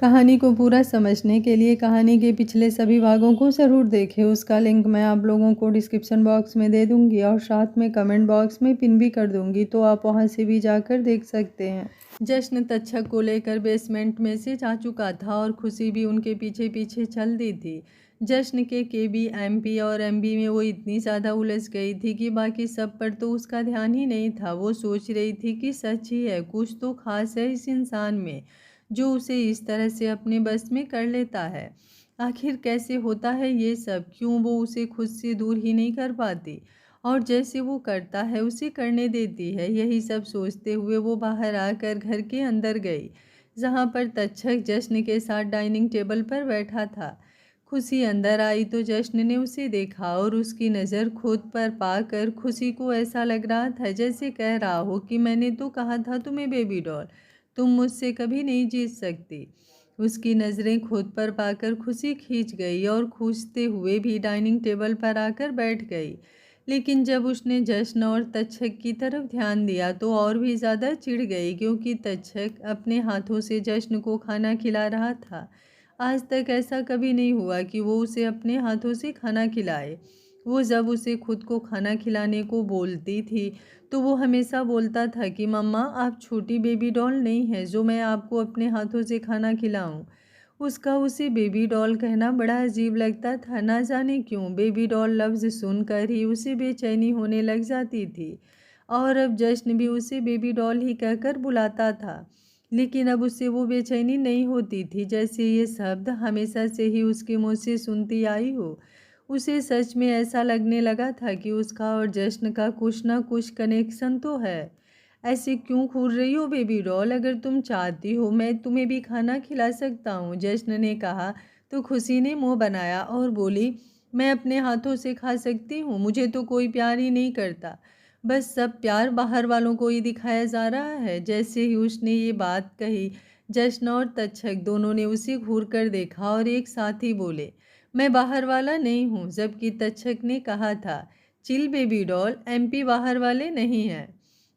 कहानी को पूरा समझने के लिए कहानी के पिछले सभी भागों को ज़रूर देखें। उसका लिंक मैं आप लोगों को डिस्क्रिप्शन बॉक्स में दे दूंगी और साथ में कमेंट बॉक्स में पिन भी कर दूंगी, तो आप वहां से भी जाकर देख सकते हैं। जश्न तक्षक को लेकर बेसमेंट में से जा चुका था और खुशी भी उनके पीछे पीछे चल दी थी। जश्न के केबी, एमपी और एमबी में वो इतनी ज़्यादा उलझ गई थी कि बाकी सब पर तो उसका ध्यान ही नहीं था। वो सोच रही थी कि सच ही है, कुछ तो खास है इस इंसान में जो उसे इस तरह से अपने बस में कर लेता है। आखिर कैसे होता है ये सब, क्यों वो उसे खुद से दूर ही नहीं कर पाती और जैसे वो करता है उसे करने देती है। यही सब सोचते हुए वो बाहर आकर घर के अंदर गई, जहाँ पर तक्षक जश्न के साथ डाइनिंग टेबल पर बैठा था। खुशी अंदर आई तो जश्न ने उसे देखा और उसकी नज़र खुद पर पाकर खुशी को ऐसा लग रहा था जैसे कह रहा हो कि मैंने तो कहा था तुम्हें बेबी डॉल, तुम मुझसे कभी नहीं जीत सकती। उसकी नज़रें खुद पर पाकर खुशी खींच गई और खींचते हुए भी डाइनिंग टेबल पर आकर बैठ गई। लेकिन जब उसने जश्न और तक्षक की तरफ ध्यान दिया तो और भी ज़्यादा चिढ़ गई, क्योंकि तक्षक अपने हाथों से जश्न को खाना खिला रहा था। आज तक ऐसा कभी नहीं हुआ कि वो उसे अपने हाथों से खाना खिलाए। वो जब उसे खुद को खाना खिलाने को बोलती थी तो वो हमेशा बोलता था कि मम्मा, आप छोटी बेबी डॉल नहीं है जो मैं आपको अपने हाथों से खाना खिलाऊं। उसका उसे बेबी डॉल कहना बड़ा अजीब लगता था। ना जाने क्यों बेबी डॉल लफ्ज़ सुनकर ही उसे बेचैनी होने लग जाती थी और अब जश्न भी उसे बेबी डॉल ही कहकर बुलाता था। लेकिन अब उससे वो बेचैनी नहीं होती थी, जैसे ये शब्द हमेशा से ही उसके मुँह से सुनती आई हो। उसे सच में ऐसा लगने लगा था कि उसका और जश्न का कुछ ना कुछ कनेक्शन तो है। ऐसे क्यों घूर रही हो बेबी डॉल? अगर तुम चाहती हो मैं तुम्हें भी खाना खिला सकता हूँ, जश्न ने कहा। तो खुशी ने मुंह बनाया और बोली, मैं अपने हाथों से खा सकती हूँ, मुझे तो कोई प्यार ही नहीं करता, बस सब प्यार बाहर वालों को ही दिखाया जा रहा है। जैसे ही उसने ये बात कही, जश्न और तक्षक दोनों ने उसे घूर कर देखा और एक साथ ही बोले, मैं बाहर वाला नहीं हूँ, जबकि तक्षक ने कहा था, चिल बेबी डॉल, एमपी बाहर वाले नहीं हैं।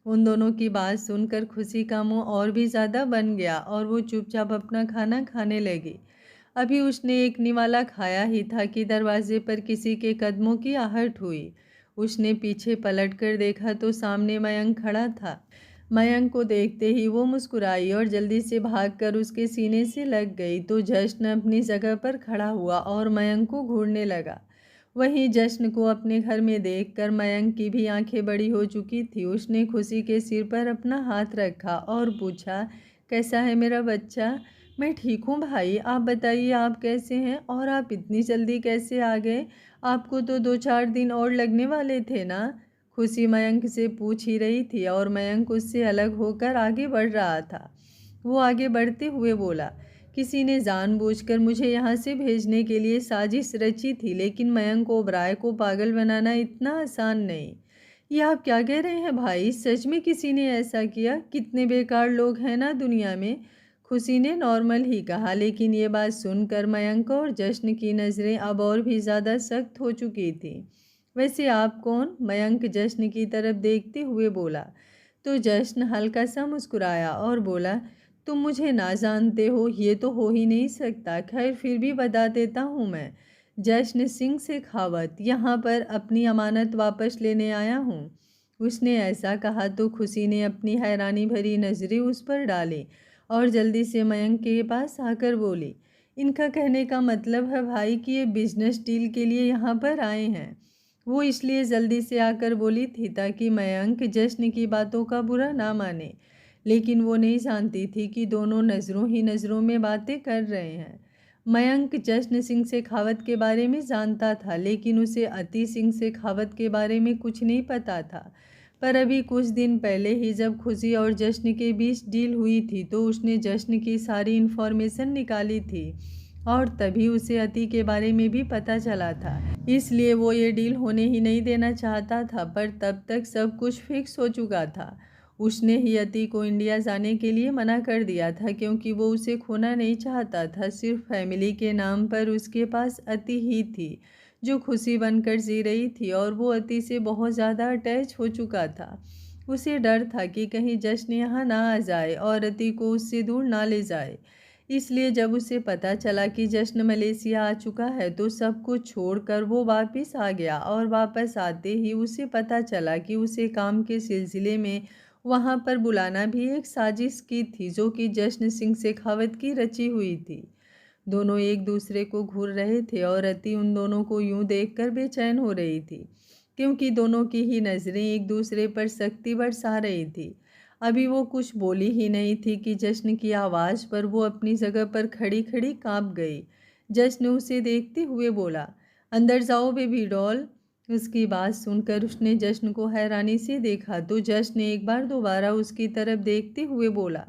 उन दोनों की बात सुनकर खुशी का मुंह और भी ज़्यादा बन गया और वो चुपचाप अपना खाना खाने लगी। अभी उसने एक निवाला खाया ही था कि दरवाजे पर किसी के कदमों की आहट हुई। उसने पीछे पलटकर देखा तो सामने मयंक खड़ा था। मयंक को देखते ही वो मुस्कुराई और जल्दी से भागकर उसके सीने से लग गई। तो जश्न अपनी जगह पर खड़ा हुआ और मयंक को घूरने लगा। वहीं जश्न को अपने घर में देखकर मयंक की भी आंखें बड़ी हो चुकी थी। उसने खुशी के सिर पर अपना हाथ रखा और पूछा, कैसा है मेरा बच्चा? मैं ठीक हूँ भाई, आप बताइए आप कैसे हैं और आप इतनी जल्दी कैसे आ गए? आपको तो 2-4 दिन और लगने वाले थे ना? खुशी मयंक से पूछ ही रही थी और मयंक उससे अलग होकर आगे बढ़ रहा था। वो आगे बढ़ते हुए बोला, किसी ने जानबूझकर मुझे यहाँ से भेजने के लिए साजिश रची थी, लेकिन मयंक ओबराय को पागल बनाना इतना आसान नहीं। ये आप क्या कह रहे हैं भाई? सच में किसी ने ऐसा किया? कितने बेकार लोग हैं ना दुनिया में। खुशी ने नॉर्मल ही कहा, लेकिन ये बात सुनकर मयंक और जश्न की नज़रें अब और भी ज़्यादा सख्त हो चुकी थी। वैसे आप कौन? मयंक जश्न की तरफ देखते हुए बोला। तो जश्न हल्का सा मुस्कुराया और बोला, तुम मुझे ना जानते हो ये तो हो ही नहीं सकता। खैर फिर भी बता देता हूँ, मैं जश्न सिंह शेखावत यहाँ पर अपनी अमानत वापस लेने आया हूँ। उसने ऐसा कहा तो खुशी ने अपनी हैरानी भरी नज़रें उस पर डाली और जल्दी से मयंक के पास आकर बोली, इनका कहने का मतलब है भाई कि ये बिजनेस डील के लिए यहाँ पर आए हैं। वो इसलिए जल्दी से आकर बोली थी ताकि मयंक जश्न की बातों का बुरा ना माने, लेकिन वो नहीं जानती थी कि दोनों नज़रों ही नज़रों में बातें कर रहे हैं। मयंक जश्न सिंह शेखावत के बारे में जानता था, लेकिन उसे अति सिंह शेखावत के बारे में कुछ नहीं पता था। पर अभी कुछ दिन पहले ही जब खुशी और जश्न के बीच डील हुई थी तो उसने जश्न की सारी इन्फॉर्मेशन निकाली थी और तभी उसे अति के बारे में भी पता चला था। इसलिए वो ये डील होने ही नहीं देना चाहता था, पर तब तक सब कुछ फिक्स हो चुका था। उसने ही अति को इंडिया जाने के लिए मना कर दिया था, क्योंकि वो उसे खोना नहीं चाहता था। सिर्फ फैमिली के नाम पर उसके पास अति ही थी जो खुशी बनकर जी रही थी और वो अति से बहुत ज़्यादा अटैच हो चुका था। उसे डर था कि कहीं जश्न यहाँ ना आ जाए और अति को उससे दूर ना ले जाए। इसलिए जब उसे पता चला कि जश्न मलेशिया आ चुका है तो सब कुछ छोड़कर वो वापस आ गया, और वापस आते ही उसे पता चला कि उसे काम के सिलसिले में वहाँ पर बुलाना भी एक साजिश की थी, जो कि जश्न सिंह शेखावत की रची हुई थी। दोनों एक दूसरे को घूर रहे थे और रति उन दोनों को यूं देखकर बेचैन हो रही थी, क्योंकि दोनों की ही नज़रें एक दूसरे पर सख्ती बरसा रही थी। अभी वो कुछ बोली ही नहीं थी कि जश्न की आवाज़ पर वो अपनी जगह पर खड़ी खड़ी काँप गई। जश्न उसे देखते हुए बोला, अंदर जाओ बेबी डॉल। उसकी बात सुनकर उसने जश्न को हैरानी से देखा तो जश्न एक बार दोबारा उसकी तरफ देखते हुए बोला,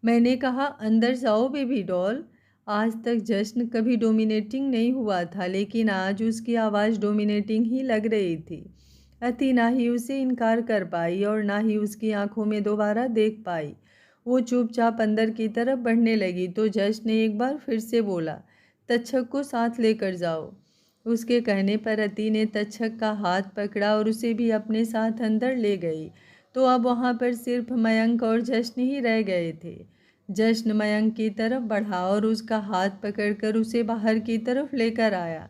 मैंने कहा अंदर जाओ बेबी डॉल। आज तक जश्न कभी डोमिनेटिंग नहीं हुआ था, लेकिन आज उसकी आवाज़ डोमिनेटिंग ही लग रही थी। अति ना ही उसे इनकार कर पाई और ना ही उसकी आंखों में दोबारा देख पाई। वो चुपचाप अंदर की तरफ बढ़ने लगी तो जश्न ने एक बार फिर से बोला, तक्षक को साथ लेकर जाओ। उसके कहने पर अति ने तक्षक का हाथ पकड़ा और उसे भी अपने साथ अंदर ले गई। तो अब वहाँ पर सिर्फ मयंक और जश्न ही रह गए थे। जश्न मयंक की तरफ बढ़ा और उसका हाथ पकड़कर उसे बाहर की तरफ लेकर आया।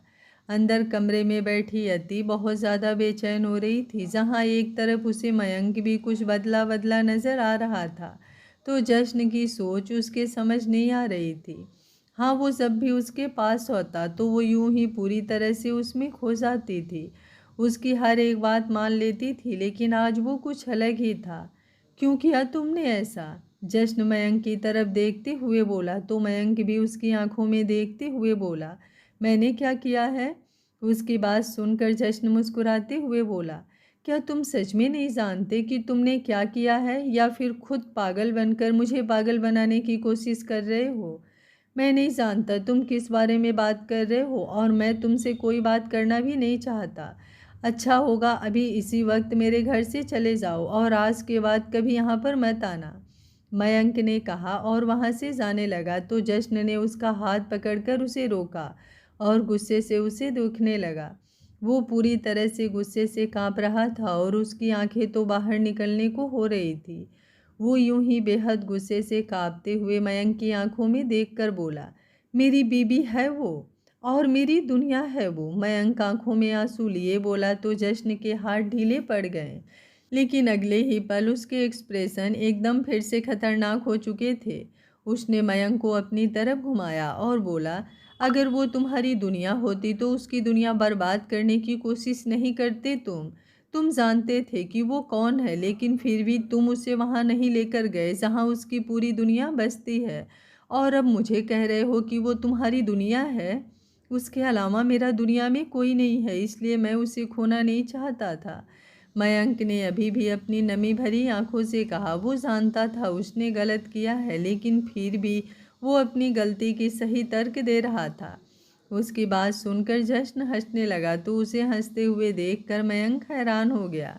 अंदर कमरे में बैठी अति बहुत ज़्यादा बेचैन हो रही थी। जहाँ एक तरफ उसे मयंक भी कुछ बदला बदला नज़र आ रहा था, तो जश्न की सोच उसके समझ नहीं आ रही थी। हाँ, वो जब भी उसके पास होता तो वो यूं ही पूरी तरह से उसमें खो जाती थी, उसकी हर एक बात मान लेती थी। लेकिन आज वो कुछ अलग ही था। क्यों किया तुमने ऐसा? जश्न मयंक की तरफ देखते हुए बोला तो मयंक भी उसकी आंखों में देखते हुए बोला, मैंने क्या किया है? उसकी बात सुनकर जश्न मुस्कुराते हुए बोला, क्या तुम सच में नहीं जानते कि तुमने क्या किया है, या फिर खुद पागल बनकर मुझे पागल बनाने की कोशिश कर रहे हो? मैं नहीं जानता तुम किस बारे में बात कर रहे हो, और मैं तुमसे कोई बात करना भी नहीं चाहता। अच्छा होगा अभी इसी वक्त मेरे घर से चले जाओ और आज के बाद कभी यहाँ पर मत आना। मयंक ने कहा और वहाँ से जाने लगा तो जश्न ने उसका हाथ पकड़कर उसे रोका और गुस्से से उसे दुखने लगा। वो पूरी तरह से गुस्से से कांप रहा था और उसकी आंखें तो बाहर निकलने को हो रही थी। वो यूं ही बेहद गुस्से से कांपते हुए मयंक की आंखों में देखकर बोला, मेरी बीबी है वो और मेरी दुनिया है वो। मयंक आंखों में आंसू लिए बोला तो जश्न के हाथ ढीले पड़ गए, लेकिन अगले ही पल उसके एक्सप्रेशन एकदम फिर से खतरनाक हो चुके थे। उसने मयंक को अपनी तरफ घुमाया और बोला, अगर वो तुम्हारी दुनिया होती तो उसकी दुनिया बर्बाद करने की कोशिश नहीं करते तुम जानते थे कि वो कौन है, लेकिन फिर भी तुम उसे वहाँ नहीं लेकर गए जहाँ उसकी पूरी दुनिया बसती है। और अब मुझे कह रहे हो कि वो तुम्हारी दुनिया है। उसके अलावा मेरा दुनिया में कोई नहीं है, इसलिए मैं उसे खोना नहीं चाहता था। मयंक ने अभी भी अपनी नमी भरी आंखों से कहा। वो जानता था उसने गलत किया है, लेकिन फिर भी वो अपनी गलती की सही तर्क दे रहा था। उसकी बात सुनकर जश्न हंसने लगा तो उसे हंसते हुए देखकर मयंक हैरान हो गया।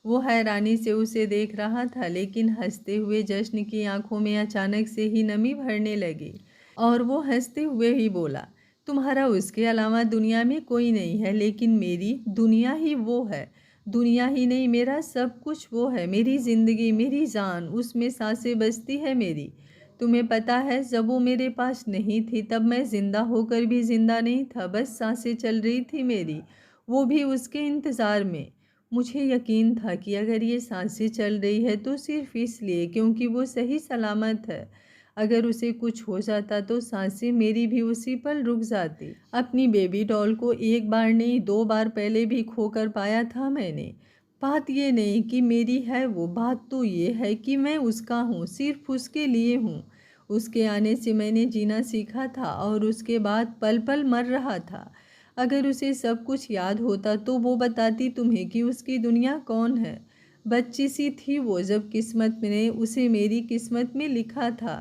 वो हैरानी से उसे देख रहा था, लेकिन हंसते हुए जश्न की आंखों में अचानक से ही नमी भरने लगी और वो हंसते हुए ही बोला, तुम्हारा उसके अलावा दुनिया में कोई नहीं है, लेकिन मेरी दुनिया ही वो है। दुनिया ही नहीं, मेरा सब कुछ वो है। मेरी ज़िंदगी, मेरी जान, उसमें सांसें बजती है मेरी। तुम्हें पता है जब वो मेरे पास नहीं थी तब मैं ज़िंदा होकर भी ज़िंदा नहीं था, बस सांसें चल रही थी मेरी, वो भी उसके इंतज़ार में। मुझे यकीन था कि अगर ये सांसें चल रही है तो सिर्फ इसलिए क्योंकि वो सही सलामत है। अगर उसे कुछ हो जाता तो सांसें मेरी भी उसी पल रुक जाती। अपनी बेबी डॉल को एक बार नहीं 2 बार पहले भी खोकर पाया था मैंने। बात ये नहीं कि मेरी है वो, बात तो ये है कि मैं उसका हूँ, सिर्फ उसके लिए हूँ। उसके आने से मैंने जीना सीखा था और उसके बाद पल पल मर रहा था। अगर उसे सब कुछ याद होता तो वो बताती तुम्हें कि उसकी दुनिया कौन है। बच्ची सी थी वो जब किस्मत ने उसे मेरी किस्मत में लिखा था।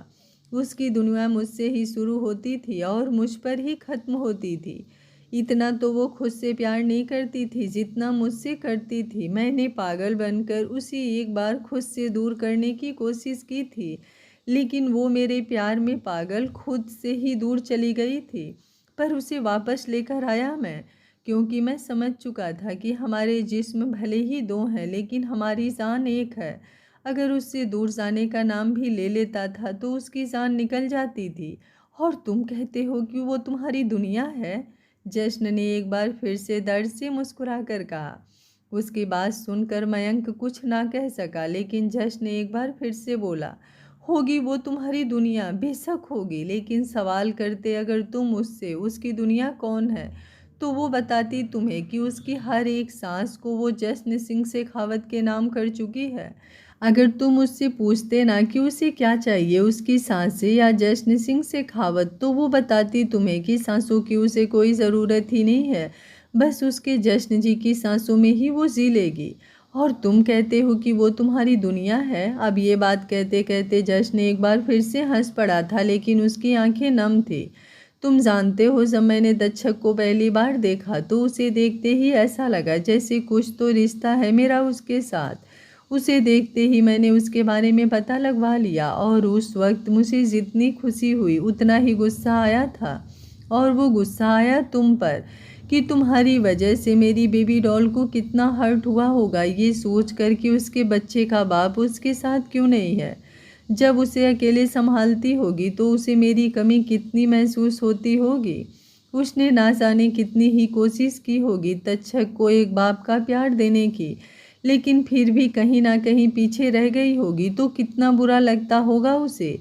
उसकी दुनिया मुझसे ही शुरू होती थी और मुझ पर ही ख़त्म होती थी। इतना तो वो खुद से प्यार नहीं करती थी जितना मुझसे करती थी। मैंने पागल बनकर उसे एक बार खुद से दूर करने की कोशिश की थी, लेकिन वो मेरे प्यार में पागल खुद से ही दूर चली गई थी। पर उसे वापस लेकर आया मैं, क्योंकि मैं समझ चुका था कि हमारे जिस्म भले ही दो हैं लेकिन हमारी जान एक है। अगर उससे दूर जाने का नाम भी ले लेता था तो उसकी जान निकल जाती थी और तुम कहते हो कि वो तुम्हारी दुनिया है। जश्न ने एक बार फिर से दर्द से मुस्कुरा कर कहा। उसकी बात सुनकर मयंक कुछ ना कह सका, लेकिन जश्न एक बार फिर से बोला, होगी वो तुम्हारी दुनिया, बेशक होगी, लेकिन सवाल करते अगर तुम उससे उसकी दुनिया कौन है तो वो बताती तुम्हें कि उसकी हर एक सांस को वो जश्न सिंह शेखावत के नाम कर चुकी है। अगर तुम उससे पूछते ना कि उसे क्या चाहिए, उसकी सांसें या जश्न सिंह शेखावत, तो वो बताती तुम्हें कि सांसों की उसे कोई ज़रूरत ही नहीं है, बस उसके जश्न जी की सांसों में ही वो जी लेगी। और तुम कहते हो कि वो तुम्हारी दुनिया है। अब ये बात कहते कहते जश्न एक बार फिर से हंस पड़ा था, लेकिन उसकी आंखें नम थी। तुम जानते हो, जब मैंने दक्षक को पहली बार देखा तो उसे देखते ही ऐसा लगा जैसे कुछ तो रिश्ता है मेरा उसके साथ। उसे देखते ही मैंने उसके बारे में पता लगवा लिया, और उस वक्त मुझे जितनी खुशी हुई उतना ही गुस्सा आया था। और वो गुस्सा आया तुम पर कि तुम्हारी वजह से मेरी बेबी डॉल को कितना हर्ट हुआ होगा, ये सोच कर कि उसके बच्चे का बाप उसके साथ क्यों नहीं है। जब उसे अकेले संभालती होगी तो उसे मेरी कमी कितनी महसूस होती होगी। उसने ना जाने कितनी ही कोशिश की होगी तक्षक को एक बाप का प्यार देने की, लेकिन फिर भी कहीं ना कहीं पीछे रह गई होगी। तो कितना बुरा लगता होगा उसे,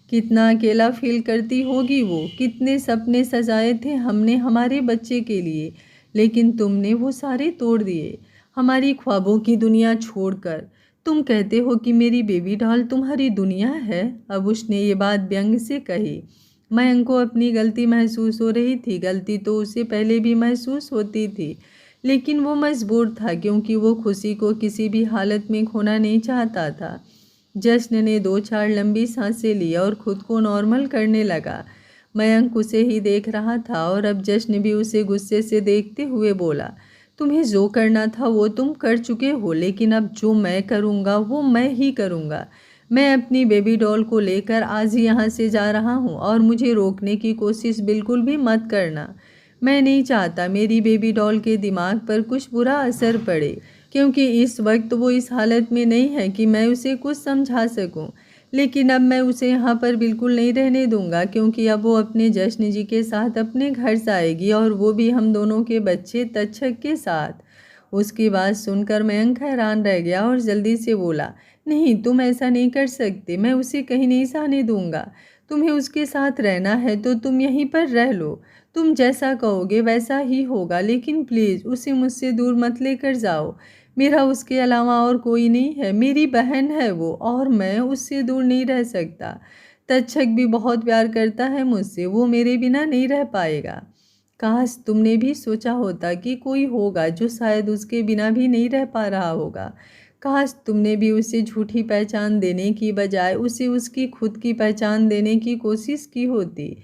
कितना अकेला फील करती होगी वो। कितने सपने सजाए थे हमने हमारे बच्चे के लिए, लेकिन तुमने वो सारे तोड़ दिए, हमारी ख्वाबों की दुनिया छोड़कर। तुम कहते हो कि मेरी बेबी डॉल तुम्हारी दुनिया है। अब उसने ये बात व्यंग से कही। मयंक को अपनी गलती महसूस हो रही थी। गलती तो उसे पहले भी महसूस होती थी, लेकिन वो मजबूर था क्योंकि वो खुशी को किसी भी हालत में खोना नहीं चाहता था। जश्न ने 2-4 लंबी सांसें ली और खुद को नॉर्मल करने लगा। मयंक उसे ही देख रहा था, और अब जश्न भी उसे गुस्से से देखते हुए बोला, तुम्हें जो करना था वो तुम कर चुके हो, लेकिन अब जो मैं करूँगा वो मैं ही करूँगा। मैं अपनी बेबी डॉल को लेकर आज ही यहाँ से जा रहा हूँ, और मुझे रोकने की कोशिश बिल्कुल भी मत करना। मैं नहीं चाहता मेरी बेबी डॉल के दिमाग पर कुछ बुरा असर पड़े, क्योंकि इस वक्त वो इस हालत में नहीं है कि मैं उसे कुछ समझा सकूं। लेकिन अब मैं उसे यहाँ पर बिल्कुल नहीं रहने दूंगा, क्योंकि अब वो अपने जश्न जी के साथ अपने घर जाएगी, और वो भी हम दोनों के बच्चे तक्षक के साथ। उसकी बात सुनकर मयंक हैरान रह गया और जल्दी से बोला, नहीं, तुम ऐसा नहीं कर सकते। मैं उसे कहीं नहीं जाने दूंगा। तुम्हें उसके साथ रहना है तो तुम यहीं पर रह लो। तुम जैसा कहोगे वैसा ही होगा, लेकिन प्लीज़ उसे मुझसे दूर मत लेकर जाओ। मेरा उसके अलावा और कोई नहीं है, मेरी बहन है वो, और मैं उससे दूर नहीं रह सकता। तक्षक भी बहुत प्यार करता है मुझसे, वो मेरे बिना नहीं रह पाएगा। काश तुमने भी सोचा होता कि कोई होगा जो शायद उसके बिना भी नहीं रह पा रहा होगा। काश तुमने भी उसे झूठी पहचान देने की बजाय उसे उसकी खुद की पहचान देने की कोशिश की होती।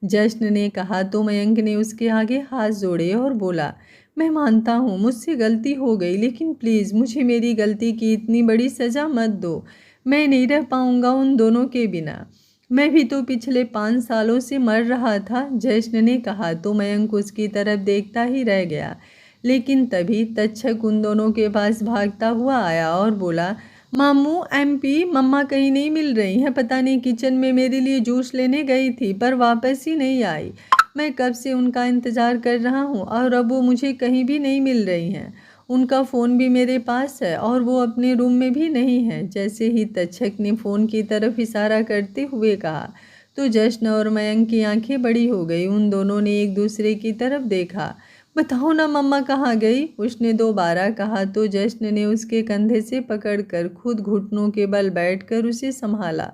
जश्न ने कहा तो मयंक ने उसके आगे हाथ जोड़े और बोला, मैं मानता हूँ मुझसे गलती हो गई, लेकिन प्लीज़ मुझे मेरी गलती की इतनी बड़ी सज़ा मत दो। मैं नहीं रह पाऊँगा उन दोनों के बिना। मैं भी तो पिछले 5 सालों से मर रहा था, जश्न ने कहा तो मयंक उसकी तरफ देखता ही रह गया। लेकिन तभी तक्षक उन दोनों के पास भागता हुआ आया और बोला, मामू एमपी, मम्मा कहीं नहीं मिल रही हैं। पता नहीं किचन में मेरे लिए जूस लेने गई थी पर वापस ही नहीं आई। मैं कब से उनका इंतज़ार कर रहा हूँ और अब वो मुझे कहीं भी नहीं मिल रही हैं। उनका फ़ोन भी मेरे पास है और वो अपने रूम में भी नहीं है। जैसे ही तक्षक ने फ़ोन की तरफ इशारा करते हुए कहा तो जश्न और मयंक की आंखें बड़ी हो गई। उन दोनों ने एक दूसरे की तरफ देखा। बताओ ना मम्मा कहाँ गई, उसने दोबारा कहा तो जश्न ने उसके कंधे से पकड़कर खुद घुटनों के बल बैठकर उसे संभाला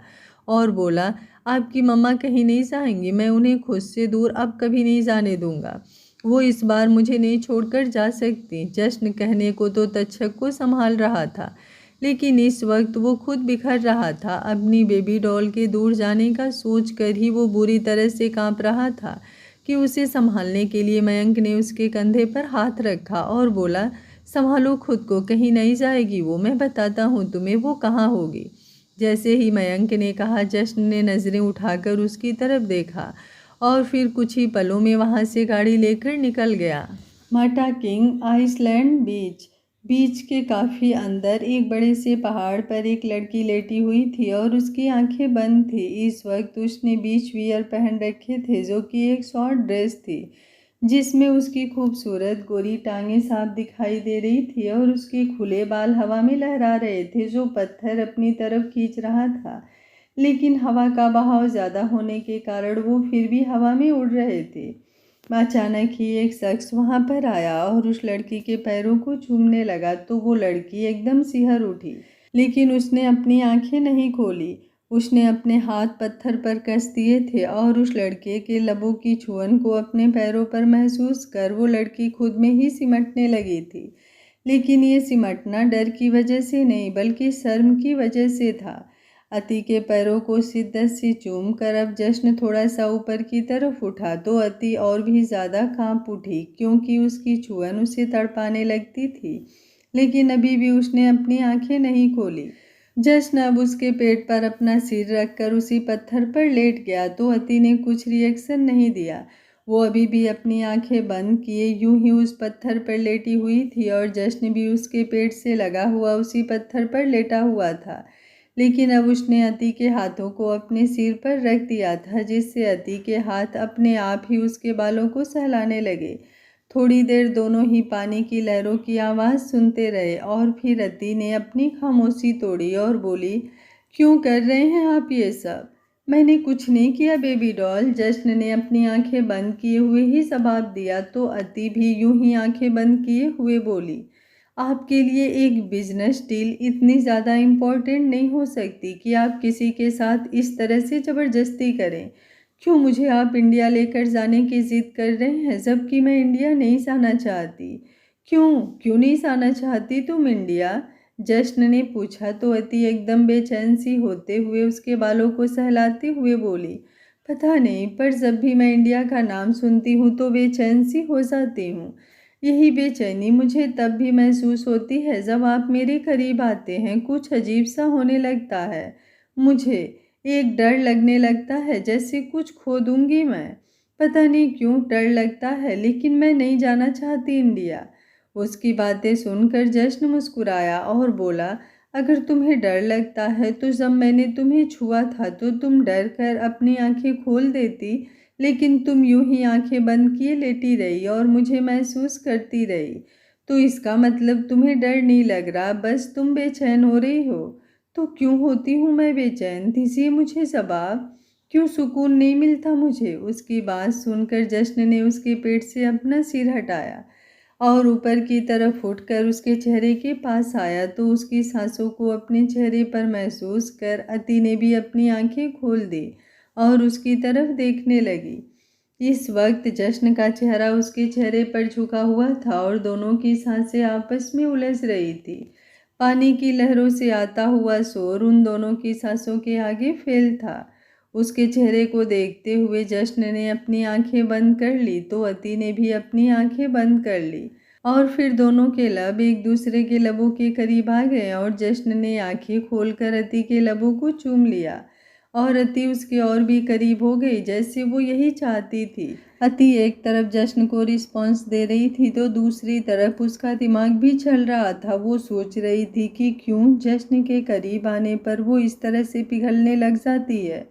और बोला, आपकी मम्मा कहीं नहीं जाएंगी। मैं उन्हें खुद से दूर अब कभी नहीं जाने दूंगा। वो इस बार मुझे नहीं छोड़कर जा सकती। जश्न कहने को तो तक्षक को संभाल रहा था, लेकिन इस वक्त वो खुद बिखर रहा था। अपनी बेबी डॉल के दूर जाने का सोच कर ही वो बुरी तरह से कांप रहा था कि उसे संभालने के लिए मयंक ने उसके कंधे पर हाथ रखा और बोला, संभालो खुद को, कहीं नहीं जाएगी वो, मैं बताता हूँ तुम्हें वो कहाँ होगी। जैसे ही मयंक ने कहा जश्न ने नज़रें उठाकर उसकी तरफ देखा और फिर कुछ ही पलों में वहाँ से गाड़ी लेकर निकल गया। माटा किंग आइसलैंड बीच। बीच के काफ़ी अंदर एक बड़े से पहाड़ पर एक लड़की लेटी हुई थी और उसकी आंखें बंद थी। इस वक्त उसने बीच वियर पहन रखे थे जो कि एक शॉर्ट ड्रेस थी जिसमें उसकी खूबसूरत गोरी टांगें साफ दिखाई दे रही थी और उसके खुले बाल हवा में लहरा रहे थे जो पत्थर अपनी तरफ खींच रहा था। लेकिन हवा का बहाव ज़्यादा होने के कारण वो फिर भी हवा में उड़ रहे थे। अचानक ही एक शख्स वहां पर आया और उस लड़की के पैरों को चूमने लगा तो वो लड़की एकदम सिहर उठी, लेकिन उसने अपनी आंखें नहीं खोली। उसने अपने हाथ पत्थर पर कस दिए थे और उस लड़के के लबों की छुअन को अपने पैरों पर महसूस कर वो लड़की खुद में ही सिमटने लगी थी। लेकिन ये सिमटना डर की वजह से नहीं बल्कि शर्म की वजह से था। अति के पैरों को शिद्दत से चूम कर अब जश्न थोड़ा सा ऊपर की तरफ उठा तो अति और भी ज़्यादा कांप उठी क्योंकि उसकी छुअन उसे तड़पाने लगती थी। लेकिन अभी भी उसने अपनी आंखें नहीं खोली। जश्न अब उसके पेट पर अपना सिर रखकर उसी पत्थर पर लेट गया तो अति ने कुछ रिएक्शन नहीं दिया। वो अभी भी अपनी आंखें बंद किए यूं ही उस पत्थर पर लेटी हुई थी और जश्न भी उसके पेट से लगा हुआ उसी पत्थर पर लेटा हुआ था। लेकिन अब उसने अति के हाथों को अपने सिर पर रख दिया था जिससे अति के हाथ अपने आप ही उसके बालों को सहलाने लगे। थोड़ी देर दोनों ही पानी की लहरों की आवाज़ सुनते रहे और फिर अति ने अपनी खामोशी तोड़ी और बोली, क्यों कर रहे हैं आप ये सब? मैंने कुछ नहीं किया बेबी डॉल। जश्न ने अपनी आंखें बंद किए हुए ही जवाब दिया तो अति भी यूं ही आंखें बंद किए हुए बोली, आपके लिए एक बिजनेस डील इतनी ज़्यादा इम्पोर्टेंट नहीं हो सकती कि आप किसी के साथ इस तरह से ज़बरदस्ती करें। क्यों मुझे आप इंडिया लेकर जाने की ज़िद कर रहे हैं जबकि मैं इंडिया नहीं जाना चाहती? क्यों क्यों नहीं जाना चाहती तुम इंडिया? जश्न ने पूछा तो अति एकदम बेचैन सी होते हुए उसके बालों को सहलाते हुए बोली, पता नहीं पर जब भी मैं इंडिया का नाम सुनती हूँ तो बेचैन सी हो जाती हूँ। यही बेचैनी मुझे तब भी महसूस होती है जब आप मेरे करीब आते हैं। कुछ अजीब सा होने लगता है मुझे। एक डर लगने लगता है जैसे कुछ खो दूंगी मैं। पता नहीं क्यों डर लगता है लेकिन मैं नहीं जाना चाहती इंडिया। उसकी बातें सुनकर जश्न मुस्कुराया और बोला, अगर तुम्हें डर लगता है तो जब मैंने तुम्हें छुआ था तो तुम डर कर अपनी आंखें खोल देती, लेकिन तुम यूं ही आंखें बंद किए लेटी रही और मुझे महसूस करती रही। तो इसका मतलब तुम्हें डर नहीं लग रहा, बस तुम बेचैन हो रही हो। तो क्यों होती हूँ मैं बेचैन? दीजिए मुझे जवाब। क्यों सुकून नहीं मिलता मुझे? उसकी बात सुनकर जश्न ने उसके पेट से अपना सिर हटाया और ऊपर की तरफ उठकर उसके चेहरे के पास आया तो उसकी सांसों को अपने चेहरे पर महसूस कर अति ने भी अपनी आंखें खोल दी और उसकी तरफ देखने लगी। इस वक्त जश्न का चेहरा उसके चेहरे पर झुका हुआ था और दोनों की सांसें आपस में उलझ रही थी। पानी की लहरों से आता हुआ शोर उन दोनों की सांसों के आगे फेल था। उसके चेहरे को देखते हुए जश्न ने अपनी आंखें बंद कर ली तो अति ने भी अपनी आंखें बंद कर ली और फिर दोनों के लब एक दूसरे के लबों के करीब आ गए और जश्न ने आंखें खोलकर अति के लबों को चूम लिया और अति उसके और भी करीब हो गई जैसे वो यही चाहती थी। अति एक तरफ जश्न को रिस्पॉन्स दे रही थी तो दूसरी तरफ उसका दिमाग भी चल रहा था। वो सोच रही थी कि क्यों जश्न के करीब आने पर वो इस तरह से पिघलने लग जाती है।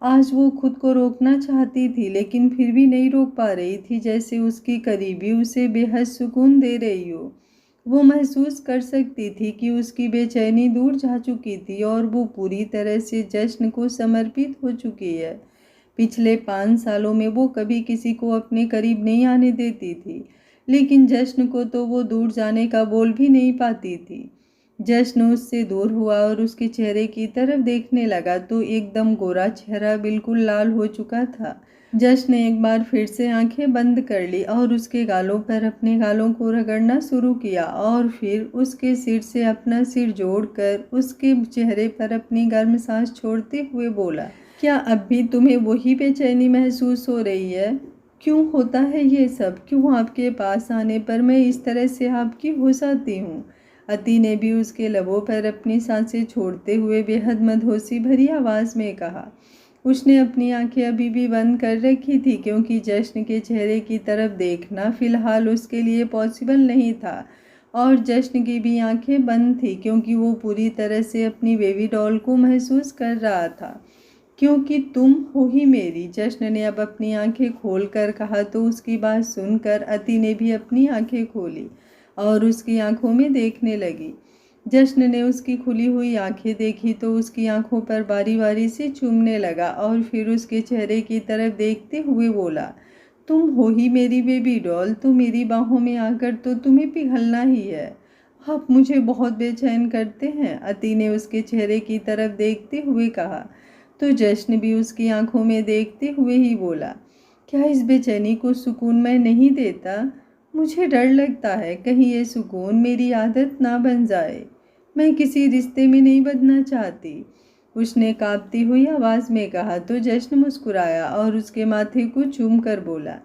आज वो खुद को रोकना चाहती थी लेकिन फिर भी नहीं रोक पा रही थी, जैसे उसकी करीबी उसे बेहद सुकून दे रही हो। वो महसूस कर सकती थी कि उसकी बेचैनी दूर जा चुकी थी और वो पूरी तरह से जश्न को समर्पित हो चुकी है। पिछले 5 सालों में वो कभी किसी को अपने करीब नहीं आने देती थी, लेकिन जश्न को तो वो दूर जाने का बोल भी नहीं पाती थी। जश्न उससे दूर हुआ और उसके चेहरे की तरफ देखने लगा तो एकदम गोरा चेहरा बिल्कुल लाल हो चुका था। जश्न ने एक बार फिर से आंखें बंद कर ली और उसके गालों पर अपने गालों को रगड़ना शुरू किया और फिर उसके सिर से अपना सिर जोड़कर उसके चेहरे पर अपनी गर्म सांस छोड़ते हुए बोला, क्या अब भी तुम्हें वही बेचैनी महसूस हो रही है? क्यों होता है ये सब? क्यों आपके पास आने पर मैं इस तरह से आपकी हो जाती हूँ? अति ने भी उसके लबों पर अपनी सांसें छोड़ते हुए बेहद मदहोशी भरी आवाज़ में कहा। उसने अपनी आंखें अभी भी बंद कर रखी थी क्योंकि जश्न के चेहरे की तरफ देखना फिलहाल उसके लिए पॉसिबल नहीं था और जश्न की भी आंखें बंद थी क्योंकि वो पूरी तरह से अपनी बेबी डॉल को महसूस कर रहा था। क्योंकि तुम हो ही मेरी, जश्न ने अब अपनी आंखें खोलकर कहा तो उसकी बात सुनकर अति ने भी अपनी आंखें खोली और उसकी आंखों में देखने लगी। जश्न ने उसकी खुली हुई आंखें देखी तो उसकी आंखों पर बारी बारी से चूमने लगा और फिर उसके चेहरे की तरफ देखते हुए बोला, तुम हो ही मेरी बेबी डॉल, तो मेरी बाहों में आकर तो तुम्हें पिघलना ही है। आप मुझे बहुत बेचैन करते हैं, अति ने उसके चेहरे की तरफ देखते हुए कहा। तो जश्न भी उसकी आंखों में देखते हुए ही बोला, क्या इस बेचैनी को सुकून मैं नहीं देता? मुझे डर लगता है कहीं ये सुकून मेरी आदत ना बन जाए। मैं किसी रिश्ते में नहीं बदलना चाहती, उसने कांपती हुई आवाज़ में कहा। तो जश्न मुस्कुराया और उसके माथे को चूम कर बोला,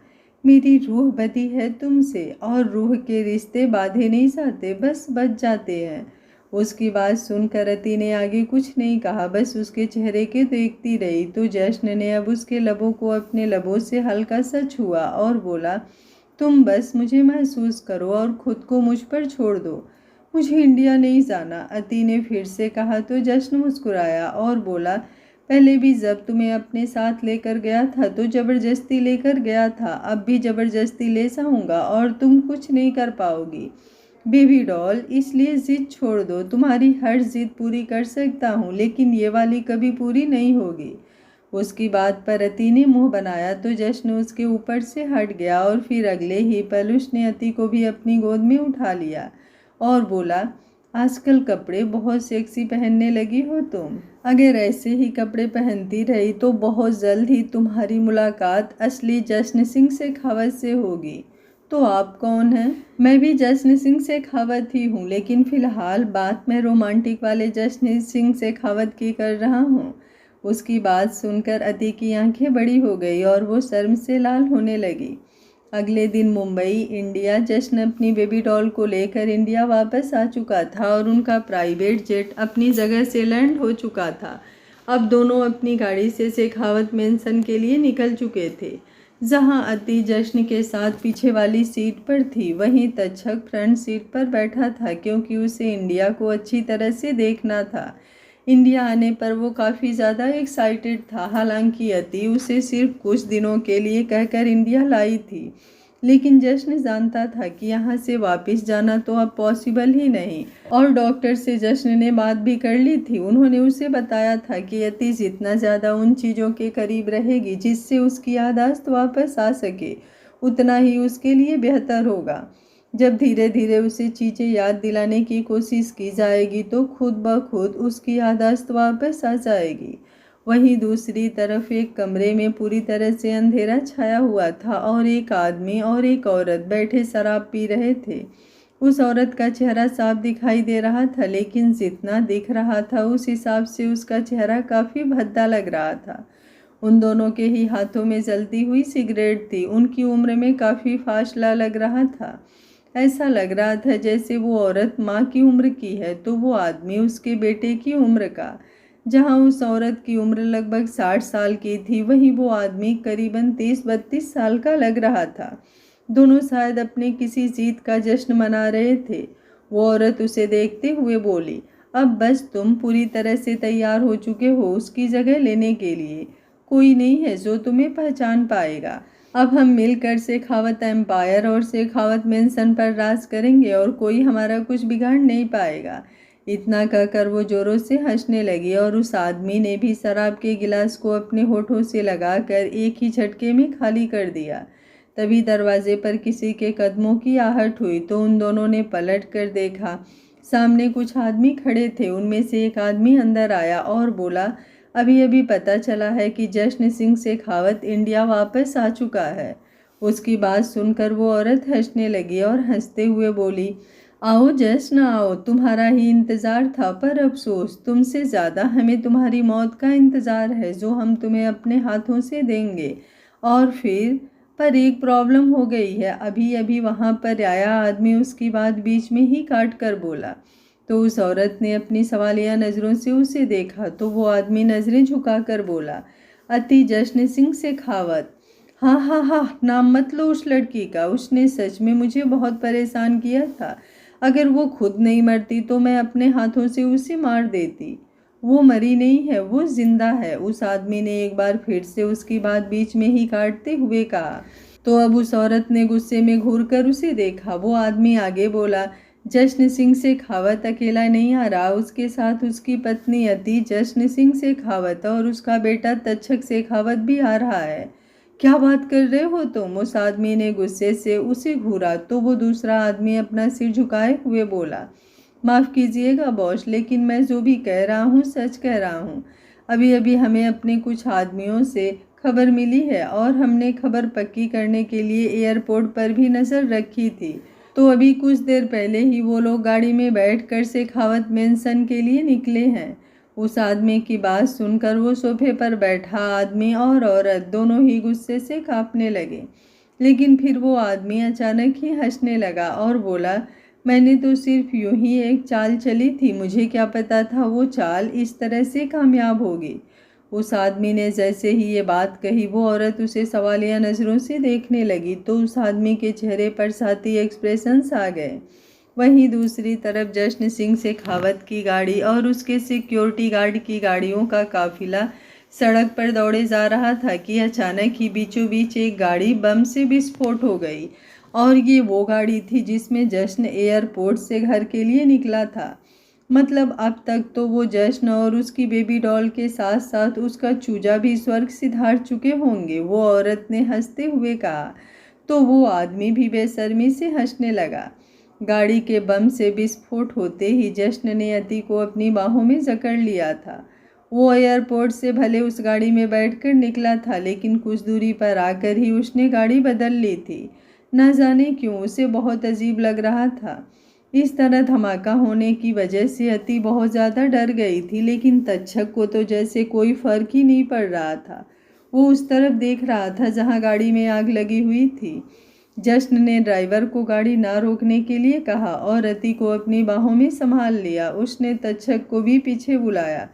मेरी रूह बधी है तुमसे और रूह के रिश्ते बांधे नहीं जाते, बस बच जाते हैं। उसकी बात सुनकर अति ने आगे कुछ नहीं कहा, बस उसके चेहरे के देखती रही। तो जश्न ने अब उसके लबों को अपने लबों से हल्का सा छुआ और बोला, तुम बस मुझे महसूस करो और खुद को मुझ पर छोड़ दो, मुझे इंडिया नहीं जाना, अति ने फिर से कहा। तो जश्न मुस्कुराया और बोला, पहले भी जब तुम्हें अपने साथ लेकर गया था तो ज़बरदस्ती लेकर गया था, अब भी ज़बरदस्ती ले जाऊंगा और तुम कुछ नहीं कर पाओगी बेबी डॉल, इसलिए जिद छोड़ दो। तुम्हारी हर जिद पूरी कर सकता हूँ लेकिन ये वाली कभी पूरी नहीं होगी। उसकी बात पर अति ने मुंह बनाया तो जश्न उसके ऊपर से हट गया और फिर अगले ही पल उसने अति को भी अपनी गोद में उठा लिया और बोला, आजकल कपड़े बहुत सेक्सी पहनने लगी हो तुम। अगर ऐसे ही कपड़े पहनती रही तो बहुत जल्द ही तुम्हारी मुलाकात असली जश्न सिंह शेखावत से होगी। तो आप कौन हैं? मैं भी जश्न सिंह शेखावत ही हूँ, लेकिन फ़िलहाल बात मैं रोमांटिक वाले जश्न सिंह शेखावत की कर रहा हूँ। उसकी बात सुनकर अति की आंखें बड़ी हो गई और वो शर्म से लाल होने लगी। अगले दिन मुंबई इंडिया जश्न अपनी बेबी डॉल को लेकर इंडिया वापस आ चुका था और उनका प्राइवेट जेट अपनी जगह से लैंड हो चुका था। अब दोनों अपनी गाड़ी से शेखावत मेंशन के लिए निकल चुके थे। जहां अति जश्न के साथ पीछे वाली सीट पर थी, वहीं तक्षक फ्रंट सीट पर बैठा था क्योंकि उसे इंडिया को अच्छी तरह से देखना था। इंडिया आने पर वो काफ़ी ज़्यादा एक्साइटेड था। हालांकि अति उसे सिर्फ कुछ दिनों के लिए कहकर इंडिया लाई थी, लेकिन जश्न जानता था कि यहाँ से वापस जाना तो अब पॉसिबल ही नहीं। और डॉक्टर से जश्न ने बात भी कर ली थी। उन्होंने उसे बताया था कि अति जितना ज़्यादा उन चीज़ों के करीब रहेगी जिससे उसकी याददाश्त वापस आ सके, उतना ही उसके लिए बेहतर होगा। जब धीरे धीरे उसे चीज़ें याद दिलाने की कोशिश की जाएगी तो खुद ब खुद उसकी याददाश्त वापस आ जाएगी। वहीं दूसरी तरफ एक कमरे में पूरी तरह से अंधेरा छाया हुआ था और एक आदमी और एक औरत बैठे शराब पी रहे थे। उस औरत का चेहरा साफ दिखाई दे रहा था, लेकिन जितना दिख रहा था उस हिसाब से उसका चेहरा काफ़ी भद्दा लग रहा था। उन दोनों के ही हाथों में जलती हुई सिगरेट थी। उनकी उम्र में काफ़ी फासला लग रहा था। ऐसा लग रहा था जैसे वो औरत माँ की उम्र की है तो वो आदमी उसके बेटे की उम्र का। जहाँ उस औरत की उम्र लगभग 60 साल की थी, वहीं वो आदमी करीबन 30-32 साल का लग रहा था। दोनों शायद अपने किसी जीत का जश्न मना रहे थे। वो औरत उसे देखते हुए बोली, अब बस तुम पूरी तरह से तैयार हो चुके हो उसकी जगह लेने के लिए। कोई नहीं है जो तुम्हें पहचान पाएगा। अब हम मिलकर शेखावत एम्पायर और शेखावत मेंशन पर राज करेंगे और कोई हमारा कुछ बिगाड़ नहीं पाएगा। इतना कहकर वो जोरों से हंसने लगी और उस आदमी ने भी शराब के गिलास को अपने होठों से लगाकर एक ही झटके में खाली कर दिया। तभी दरवाजे पर किसी के कदमों की आहट हुई तो उन दोनों ने पलट कर देखा। सामने कुछ आदमी खड़े थे। उनमें से एक आदमी अंदर आया और बोला, अभी अभी पता चला है कि जश्न सिंह शेखावत इंडिया वापस आ चुका है। उसकी बात सुनकर वो औरत हंसने लगी और हंसते हुए बोली, आओ जश्न आओ, तुम्हारा ही इंतज़ार था, पर अफसोस तुमसे ज़्यादा हमें तुम्हारी मौत का इंतज़ार है जो हम तुम्हें अपने हाथों से देंगे। और फिर पर एक प्रॉब्लम हो गई है। अभी अभी वहाँ पर आया आदमी उसकी बात बीच में ही काट कर बोला। तो उस औरत ने अपनी सवालिया नज़रों से उसे देखा तो वो आदमी नज़रें झुकाकर बोला, अति जश्न सिंह शेखावत। हाँ हाँ हाँ, नाम मत लो उस लड़की का, उसने सच में मुझे बहुत परेशान किया था। अगर वो खुद नहीं मरती तो मैं अपने हाथों से उसे मार देती। वो मरी नहीं है, वो जिंदा है। उस आदमी ने एक बार फिर से उसकी बात बीच में ही काटते हुए कहा। तो अब उस औरत ने गुस्से में घूर कर उसे देखा। वो आदमी आगे बोला, जश्न सिंह शेखावत अकेला नहीं आ रहा, उसके साथ उसकी पत्नी अति जश्न सिंह शेखावत और उसका बेटा तक्षक शेखावत भी आ रहा है। क्या बात कर रहे हो तुम? उस आदमी ने गुस्से से उसे घूरा तो वो दूसरा आदमी अपना सिर झुकाए हुए बोला, माफ़ कीजिएगा बॉस, लेकिन मैं जो भी कह रहा हूँ सच कह रहा हूँ। अभी अभी हमें अपने कुछ आदमियों से खबर मिली है और हमने खबर पक्की करने के लिए एयरपोर्ट पर भी नज़र रखी थी। तो अभी कुछ देर पहले ही वो लोग गाड़ी में बैठकर शेखावत मेंशन के लिए निकले हैं। उस आदमी की बात सुनकर वो सोफे पर बैठा आदमी और औरत दोनों ही गुस्से से कांपने लगे। लेकिन फिर वो आदमी अचानक ही हंसने लगा और बोला, मैंने तो सिर्फ यूं ही एक चाल चली थी, मुझे क्या पता था वो चाल इस तरह से कामयाब होगी। उस आदमी ने जैसे ही ये बात कही वो औरत उसे सवालिया नज़रों से देखने लगी तो उस आदमी के चेहरे पर साथी एक्सप्रेशंस आ गए। वहीं दूसरी तरफ जश्न सिंह शेखावत की गाड़ी और उसके सिक्योरिटी गार्ड की गाड़ियों का काफिला सड़क पर दौड़े जा रहा था कि अचानक ही बीचों बीच एक गाड़ी बम से विस्फोट हो गई। और ये वो गाड़ी थी जिसमें जश्न एयरपोर्ट से घर के लिए निकला था। मतलब अब तक तो वो जश्न और उसकी बेबी डॉल के साथ साथ उसका चूजा भी स्वर्ग सिधार चुके होंगे, वो औरत ने हंसते हुए कहा। तो वो आदमी भी बेशर्मी से हंसने लगा। गाड़ी के बम से विस्फोट होते ही जश्न ने अति को अपनी बाहों में जकड़ लिया था। वो एयरपोर्ट से भले उस गाड़ी में बैठकर निकला था, लेकिन कुछ दूरी पर आकर ही उसने गाड़ी बदल ली थी। न जाने क्यों उसे बहुत अजीब लग रहा था। इस तरह धमाका होने की वजह से अति बहुत ज़्यादा डर गई थी, लेकिन तक्षक को तो जैसे कोई फर्क ही नहीं पड़ रहा था। वो उस तरफ देख रहा था जहां गाड़ी में आग लगी हुई थी। जश्न ने ड्राइवर को गाड़ी ना रोकने के लिए कहा और अति को अपनी बाहों में संभाल लिया। उसने तक्षक को भी पीछे बुलाया,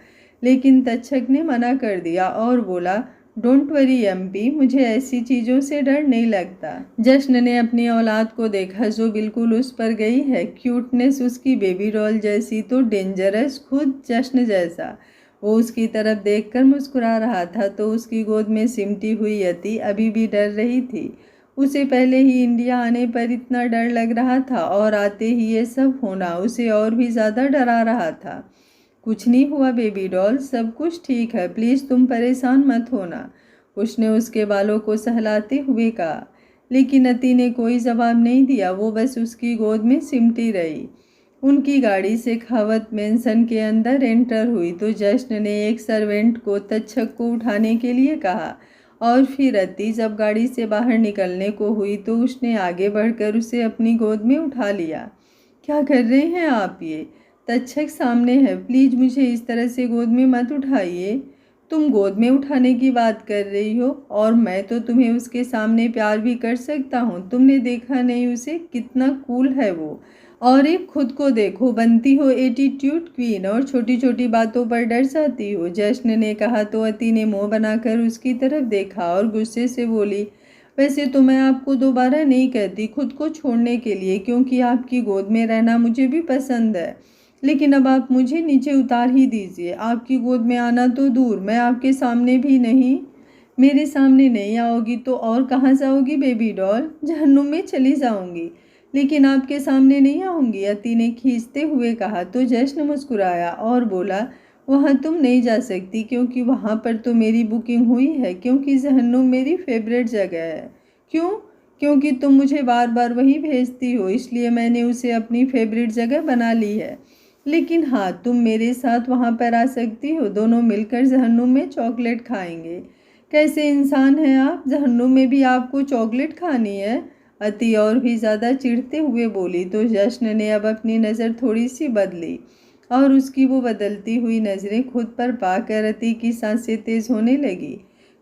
लेकिन तक्षक ने मना कर दिया और बोला, डोंट वरी एमपी, मुझे ऐसी चीज़ों से डर नहीं लगता। जश्न ने अपनी औलाद को देखा जो बिल्कुल उस पर गई है। क्यूटनेस उसकी बेबी डॉल जैसी तो डेंजरस खुद जश्न जैसा। वो उसकी तरफ देखकर मुस्कुरा रहा था तो उसकी गोद में सिमटी हुई अति अभी भी डर रही थी। उसे पहले ही इंडिया आने पर इतना डर लग रहा था और आते ही ये सब होना उसे और भी ज़्यादा डरा रहा था। कुछ नहीं हुआ बेबी डॉल, सब कुछ ठीक है, प्लीज़ तुम परेशान मत होना, उसने उसके बालों को सहलाते हुए कहा। लेकिन अति ने कोई जवाब नहीं दिया, वो बस उसकी गोद में सिमटी रही। उनकी गाड़ी शेखावत मेंशन के अंदर एंटर हुई तो जश्न ने एक सर्वेंट को तक्षक को उठाने के लिए कहा और फिर अति जब गाड़ी से बाहर निकलने को हुई तो उसने आगे बढ़कर उसे अपनी गोद में उठा लिया। क्या कर रहे हैं आप ये? तक्षक सामने है, प्लीज़ मुझे इस तरह से गोद में मत उठाइए। तुम गोद में उठाने की बात कर रही हो और मैं तो तुम्हें उसके सामने प्यार भी कर सकता हूँ। तुमने देखा नहीं उसे, कितना कूल है वो। और एक खुद को देखो, बनती हो एटीट्यूड क्वीन और छोटी छोटी बातों पर डर जाती हो, जश्न ने कहा तो अति ने मुँह बनाकर उसकी तरफ देखा और गुस्से से बोली, वैसे तो मैं आपको दोबारा नहीं कहती खुद को छोड़ने के लिए, क्योंकि आपकी गोद में रहना मुझे भी पसंद है। लेकिन अब आप मुझे नीचे उतार ही दीजिए। आपकी गोद में आना तो दूर, मैं आपके सामने भी नहीं। मेरे सामने नहीं आओगी तो और कहाँ जाओगी बेबी डॉल? जहन्नुम में चली जाऊंगी, लेकिन आपके सामने नहीं आऊंगी, अति ने खींचते हुए कहा तो जश्न मुस्कुराया और बोला, वहाँ तुम नहीं जा सकती क्योंकि वहाँ पर तो मेरी बुकिंग हुई है, क्योंकि जहन्नुम मेरी फेवरेट जगह है। क्यों? क्योंकि तुम मुझे बार बार वहीं भेजती हो, इसलिए मैंने उसे अपनी फेवरेट जगह बना ली है। लेकिन हाँ, तुम मेरे साथ वहाँ पर आ सकती हो, दोनों मिलकर जहन्नुम में चॉकलेट खाएंगे। कैसे इंसान हैं आप, जहन्नुम में भी आपको चॉकलेट खानी है? अति और भी ज़्यादा चिढ़ते हुए बोली तो जश्न ने अब अपनी नज़र थोड़ी सी बदली और उसकी वो बदलती हुई नज़रें खुद पर पाकर अति की सांसें तेज होने लगी,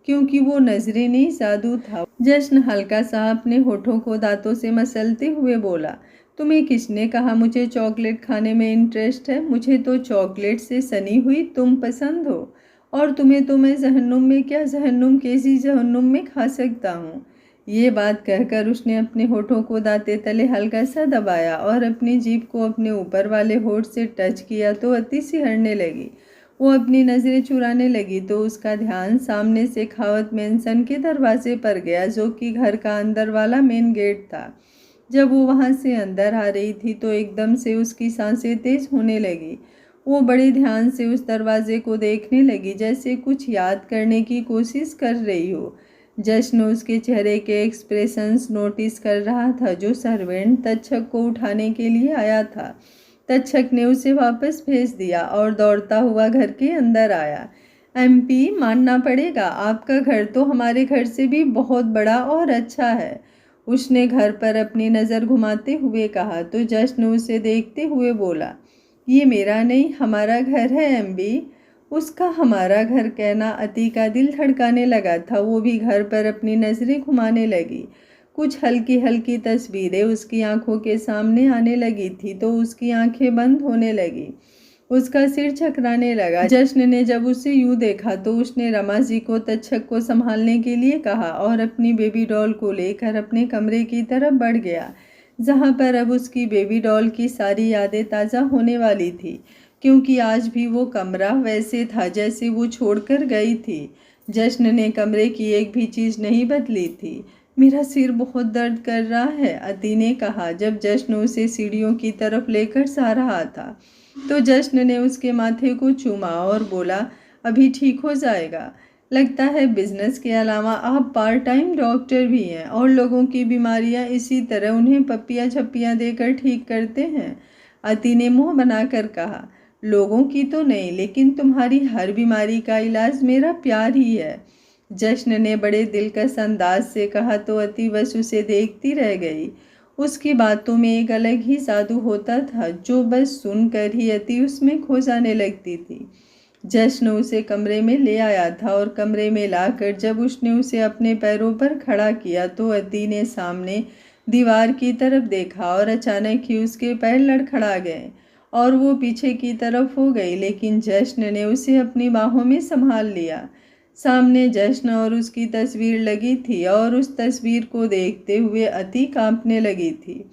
क्योंकि वो नज़रें नहीं जादू था। जश्न हल्का सा अपने होठों को दांतों से मसलते हुए बोला, तुम्हें किसने कहा मुझे चॉकलेट खाने में इंटरेस्ट है? मुझे तो चॉकलेट से सनी हुई तुम पसंद हो, और तुम्हें तो मैं जहन्नुम में क्या, जहन्नुम कैसी जहन्नुम में खा सकता हूँ। ये बात कहकर उसने अपने होठों को दांते तले हल्का सा दबाया और अपनी जीभ को अपने ऊपर वाले होठ से टच किया तो अति सिहरने लगी। वो अपनी नज़रें चुराने लगी तो उसका ध्यान सामने से खावत मैंसन के दरवाजे पर गया, जो कि घर का अंदर वाला मेन गेट था। जब वो वहाँ से अंदर आ रही थी तो एकदम से उसकी सांसें तेज होने लगी। वो बड़े ध्यान से उस दरवाजे को देखने लगी, जैसे कुछ याद करने की कोशिश कर रही हो। जश्न उसके चेहरे के एक्सप्रेशंस नोटिस कर रहा था। जो सर्वेंट तक्षक को उठाने के लिए आया था, तक्षक ने उसे वापस भेज दिया और दौड़ता हुआ घर के अंदर आया। एमपी, मानना पड़ेगा, आपका घर तो हमारे घर से भी बहुत बड़ा और अच्छा है, उसने घर पर अपनी नज़र घुमाते हुए कहा। तो जश्न उसे देखते हुए बोला, ये मेरा नहीं, हमारा घर है एमबी। उसका हमारा घर कहना अति का दिल धड़काने लगा था। वो भी घर पर अपनी नज़रें घुमाने लगी। कुछ हल्की हल्की तस्वीरें उसकी आंखों के सामने आने लगी थी तो उसकी आंखें बंद होने लगी। उसका सिर चकराने लगा। जश्न ने जब उसे यूं देखा तो उसने रमा जी को तक्षक को संभालने के लिए कहा और अपनी बेबी डॉल को लेकर अपने कमरे की तरफ बढ़ गया, जहां पर अब उसकी बेबी डॉल की सारी यादें ताज़ा होने वाली थी, क्योंकि आज भी वो कमरा वैसे था जैसे वो छोड़कर गई थी। जश्न ने कमरे की एक भी चीज़ नहीं बदली थी। मेरा सिर बहुत दर्द कर रहा है, अति ने कहा जब जश्न उसे सीढ़ियों की तरफ लेकर जा रहा था। तो जश्न ने उसके माथे को चूमा और बोला, अभी ठीक हो जाएगा। लगता है बिजनेस के अलावा आप पार्ट टाइम डॉक्टर भी हैं और लोगों की बीमारियां इसी तरह उन्हें पप्पियां छप्पियां देकर ठीक करते हैं, अति ने मुंह बनाकर कहा। लोगों की तो नहीं, लेकिन तुम्हारी हर बीमारी का इलाज मेरा प्यार ही है, जश्न ने बड़े दिलकश अंदाज से कहा। तो अति बस उसे देखती रह गई। उसकी बातों में एक अलग ही जादू होता था, जो बस सुनकर ही अति उसमें खो जाने लगती थी। जश्न उसे कमरे में ले आया था और कमरे में लाकर जब उसने उसे अपने पैरों पर खड़ा किया तो अति ने सामने दीवार की तरफ देखा और अचानक ही उसके पैर लड़खड़ा गए और वो पीछे की तरफ हो गई, लेकिन जश्न ने उसे अपनी बाहों में संभाल लिया। सामने जश्न और उसकी तस्वीर लगी थी और उस तस्वीर को देखते हुए अति कांपने लगी थी।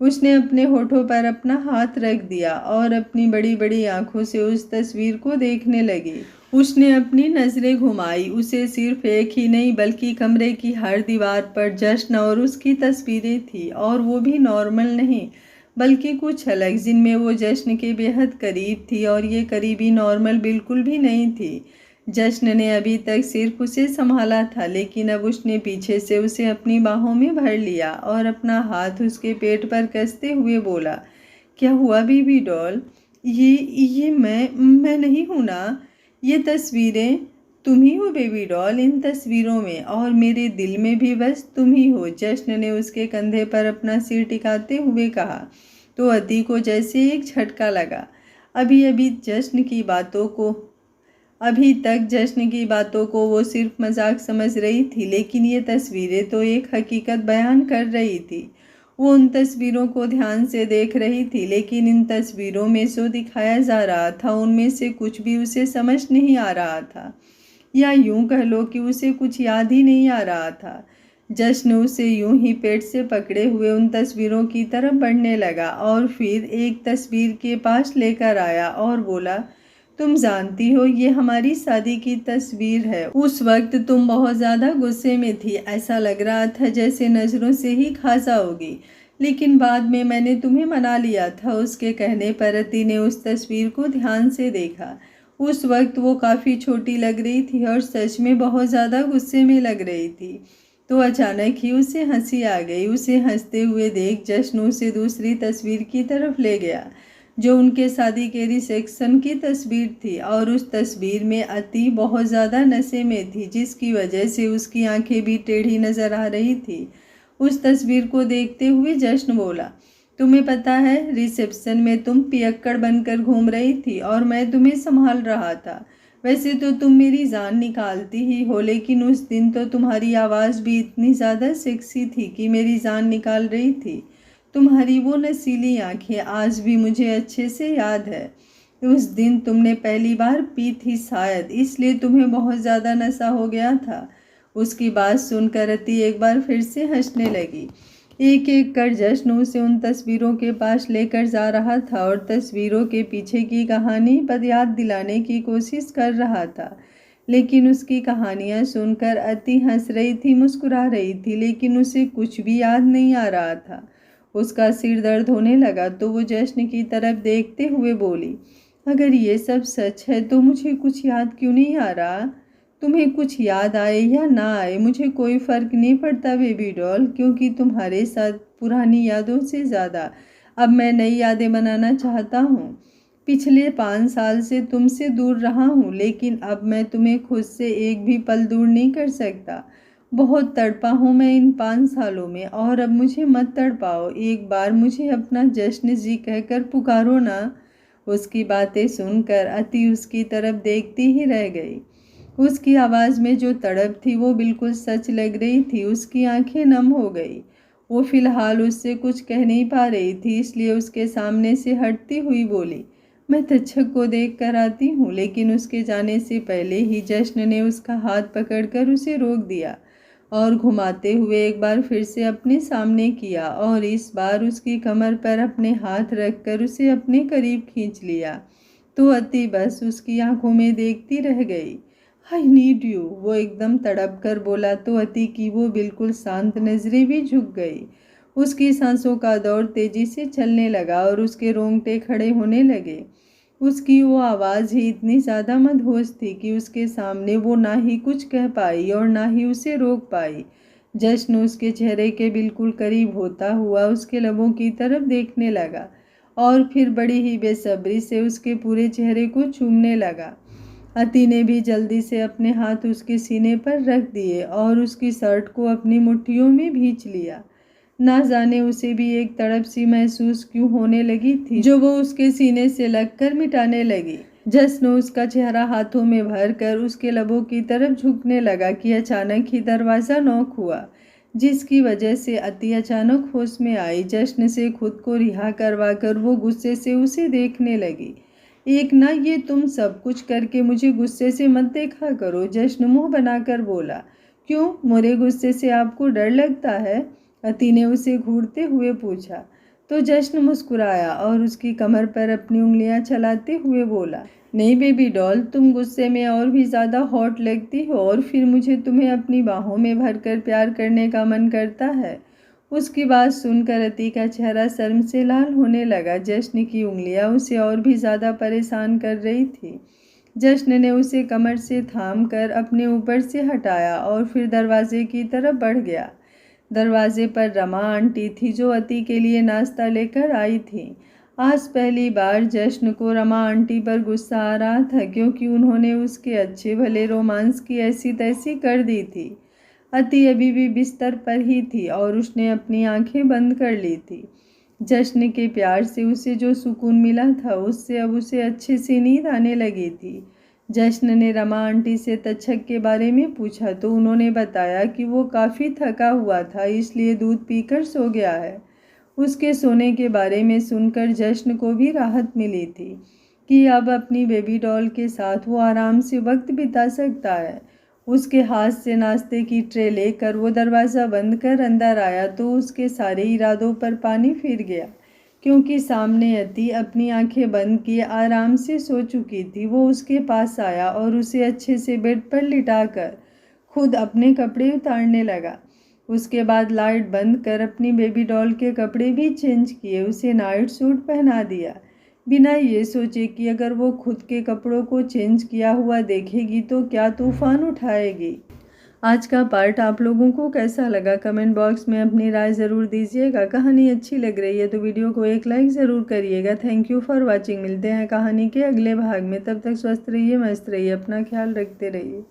उसने अपने होठों पर अपना हाथ रख दिया और अपनी बड़ी बड़ी आंखों से उस तस्वीर को देखने लगी। उसने अपनी नज़रें घुमाई। उसे सिर्फ एक ही नहीं बल्कि कमरे की हर दीवार पर जश्न और उसकी तस्वीरें थी, और वो भी नॉर्मल नहीं बल्कि कुछ अलग, जिनमें वो जश्न के बेहद करीब थी और ये करीबी नॉर्मल बिल्कुल भी नहीं थी। जश्न ने अभी तक सिर्फ उसे संभाला था, लेकिन अब उसने पीछे से उसे अपनी बाहों में भर लिया और अपना हाथ उसके पेट पर कसते हुए बोला, क्या हुआ बेबी डॉल? ये मैं नहीं हूँ ना? ये तस्वीरें तुम ही हो बेबी डॉल, इन तस्वीरों में और मेरे दिल में भी बस तुम ही हो, जश्न ने उसके कंधे पर अपना सिर टिकाते हुए कहा। तो अति को जैसे एक झटका लगा। अभी तक जश्न की बातों को वो सिर्फ मजाक समझ रही थी, लेकिन ये तस्वीरें तो एक हकीकत बयान कर रही थी। वो उन तस्वीरों को ध्यान से देख रही थी, लेकिन इन तस्वीरों में जो दिखाया जा रहा था उनमें से कुछ भी उसे समझ नहीं आ रहा था, या यूं कह लो कि उसे कुछ याद ही नहीं आ रहा था। जश्न उसे यूं ही पेट से पकड़े हुए उन तस्वीरों की तरफ बढ़ने लगा और फिर एक तस्वीर के पास लेकर आया और बोला, तुम जानती हो ये हमारी शादी की तस्वीर है। उस वक्त तुम बहुत ज़्यादा गुस्से में थी, ऐसा लग रहा था जैसे नज़रों से ही खा जाओगी, लेकिन बाद में मैंने तुम्हें मना लिया था। उसके कहने पर अति ने उस तस्वीर को ध्यान से देखा। उस वक्त वो काफ़ी छोटी लग रही थी और सच में बहुत ज़्यादा गुस्से में लग रही थी। तो अचानक ही उसे हंसी आ गई। उसे हंसते हुए देख जश्न उसे दूसरी तस्वीर की तरफ ले गया, जो उनके शादी के रिसेप्शन की तस्वीर थी, और उस तस्वीर में अति बहुत ज़्यादा नशे में थी, जिसकी वजह से उसकी आंखें भी टेढ़ी नजर आ रही थी। उस तस्वीर को देखते हुए जश्न बोला, तुम्हें पता है रिसेप्शन में तुम पियक्कड़ बनकर घूम रही थी और मैं तुम्हें संभाल रहा था। वैसे तो तुम मेरी जान निकालती ही हो, लेकिन उस दिन तो तुम्हारी आवाज़ भी इतनी ज़्यादा सेक्सी थी कि मेरी जान निकाल रही थी। तुम्हारी वो नसीली आंखें आज भी मुझे अच्छे से याद है। उस दिन तुमने पहली बार पी थी शायद, इसलिए तुम्हें बहुत ज़्यादा नशा हो गया था। उसकी बात सुनकर अति एक बार फिर से हंसने लगी। एक एक कर जश्न उसे उन तस्वीरों के पास लेकर जा रहा था और तस्वीरों के पीछे की कहानी याद दिलाने की कोशिश कर रहा था। लेकिन उसकी कहानियां सुनकर अति हंस रही थी, मुस्कुरा रही थी, लेकिन उसे कुछ भी याद नहीं आ रहा था। उसका सिर दर्द होने लगा तो वो जश्न की तरफ देखते हुए बोली, अगर ये सब सच है तो मुझे कुछ याद क्यों नहीं आ रहा? तुम्हें कुछ याद आए या ना आए मुझे कोई फ़र्क नहीं पड़ता बेबी डॉल, क्योंकि तुम्हारे साथ पुरानी यादों से ज़्यादा अब मैं नई यादें बनाना चाहता हूँ। पिछले 5 साल से तुमसे दूर रहा हूँ, लेकिन अब मैं तुम्हें खुद से एक भी पल दूर नहीं कर सकता। बहुत तड़पा हूँ मैं इन 5 सालों में, और अब मुझे मत तड़पाओ। एक बार मुझे अपना जश्न जी कहकर पुकारो ना। उसकी बातें सुनकर अति उसकी तरफ देखती ही रह गई। उसकी आवाज़ में जो तड़प थी वो बिल्कुल सच लग रही थी। उसकी आंखें नम हो गई। वो फिलहाल उससे कुछ कह नहीं पा रही थी, इसलिए उसके सामने से हटती हुई बोली, मैं तक्षक को देख कर आती हूँ। लेकिन उसके जाने से पहले ही जश्न ने उसका हाथ पकड़कर उसे रोक दिया और घुमाते हुए एक बार फिर से अपने सामने किया, और इस बार उसकी कमर पर अपने हाथ रखकर उसे अपने करीब खींच लिया। तो अति बस उसकी आंखों में देखती रह गई। आई नीड यू, वो एकदम तड़प कर बोला तो अति की वो बिल्कुल शांत नजरें भी झुक गई। उसकी सांसों का दौर तेजी से चलने लगा और उसके रोंगटे खड़े होने लगे। उसकी वो आवाज़ ही इतनी ज़्यादा मदहोश थी कि उसके सामने वो ना ही कुछ कह पाई और ना ही उसे रोक पाई। जश्न उसके चेहरे के बिल्कुल करीब होता हुआ उसके लबों की तरफ देखने लगा और फिर बड़ी ही बेसब्री से उसके पूरे चेहरे को चूमने लगा। अति ने भी जल्दी से अपने हाथ उसके सीने पर रख दिए और उसकी शर्ट को अपनी मुट्ठियों में भींच लिया। ना जाने उसे भी एक तड़प सी महसूस क्यों होने लगी थी, जो वो उसके सीने से लगकर मिटाने लगी। जश्न उसका चेहरा हाथों में भरकर उसके लबों की तरफ झुकने लगा कि अचानक ही दरवाज़ा नॉक हुआ, जिसकी वजह से अति अचानक होश में आई। जश्न से खुद को रिहा करवाकर वो गुस्से से उसे देखने लगी। एक ना ये तुम सब कुछ करके मुझे गुस्से से मत देखा करो, जश्न मुंह बनाकर बोला। क्यों, मेरे गुस्से से आपको डर लगता है? अति ने उसे घूरते हुए पूछा। तो जश्न मुस्कुराया और उसकी कमर पर अपनी उंगलियां चलाते हुए बोला, नहीं बेबी डॉल, तुम गुस्से में और भी ज़्यादा हॉट लगती हो और फिर मुझे तुम्हें अपनी बाहों में भरकर प्यार करने का मन करता है। उसकी बात सुनकर अति का चेहरा शर्म से लाल होने लगा। जश्न की उंगलियां उसे और भी ज़्यादा परेशान कर रही थी। जश्न ने उसे कमर से थाम कर अपने ऊपर से हटाया और फिर दरवाजे की तरफ बढ़ गया। दरवाजे पर रमा आंटी थी, जो अति के लिए नाश्ता लेकर आई थी। आज पहली बार जश्न को रमा आंटी पर गुस्सा आ रहा था, क्योंकि उन्होंने उसके अच्छे भले रोमांस की ऐसी तैसी कर दी थी। अति अभी भी बिस्तर पर ही थी और उसने अपनी आंखें बंद कर ली थी। जश्न के प्यार से उसे जो सुकून मिला था, उससे अब उसे अच्छे से नींद आने लगी थी। जश्न ने रमा आंटी से तक्षक के बारे में पूछा तो उन्होंने बताया कि वो काफ़ी थका हुआ था, इसलिए दूध पीकर सो गया है। उसके सोने के बारे में सुनकर जश्न को भी राहत मिली थी कि अब अपनी बेबी डॉल के साथ वो आराम से वक्त बिता सकता है। उसके हाथ से नाश्ते की ट्रे लेकर वो दरवाज़ा बंद कर अंदर आया तो उसके सारे इरादों पर पानी फिर गया, क्योंकि सामने अति अपनी आंखें बंद किए आराम से सो चुकी थी। वो उसके पास आया और उसे अच्छे से बेड पर लिटाकर खुद अपने कपड़े उतारने लगा। उसके बाद लाइट बंद कर अपनी बेबी डॉल के कपड़े भी चेंज किए, उसे नाइट सूट पहना दिया, बिना ये सोचे कि अगर वो खुद के कपड़ों को चेंज किया हुआ देखेगी तो क्या तूफान उठाएगी। आज का पार्ट आप लोगों को कैसा लगा कमेंट बॉक्स में अपनी राय ज़रूर दीजिएगा। कहानी अच्छी लग रही है तो वीडियो को एक लाइक ज़रूर करिएगा। Thank you for watching. मिलते हैं कहानी के अगले भाग में, तब तक स्वस्थ रहिए, मस्त रहिए, अपना ख्याल रखते रहिए।